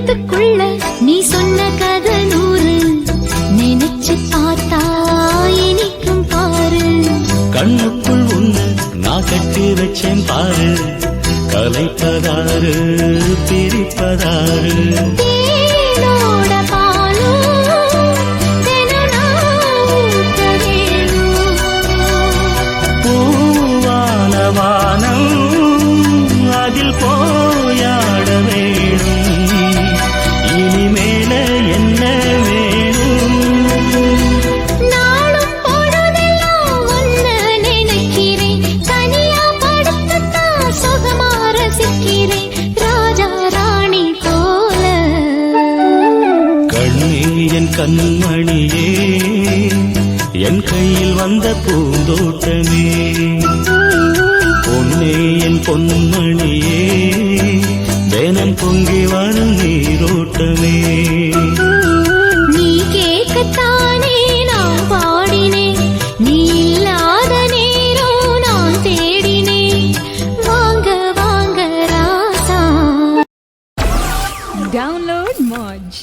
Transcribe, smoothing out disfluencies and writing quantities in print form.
எழுத்துக்குள்ள நீ சொன்ன கதை 100 நினைச்சு பார்த்தா இனிக்கும் பாரு. கண்ணுக்குள் உன்னை நான் கட்டி வச்சேன் பாரு. கலைப்பதாரு பிரிப்பதாரு. தேனோட பாலும் தினம் நான் ஊட்ட வேணும். பூவான வானம் அதில் போயாட வேணும். இனிமேல என்ன வேணும்? நாளும் பொழுதெல்லாம் உன்னை நினைக்கிறேன். தனியா படுத்துத்தான் சுகமா ரசிக்கிறேன். ராஜா ராணி போல. கண்ணே என் கண்மணியே, என் கையில் வந்த பூந்தோட்டமே. பொன்னே என் பொன்மணியே, தினம் பொங்கி வரும் நீரோட்டமே. நீ கேட்கத்தானே நான் பாடினேன். நீ இல்லாத நேரம் நான் தேடினேன். வாங்க வாங்க ராசா. Download Moj.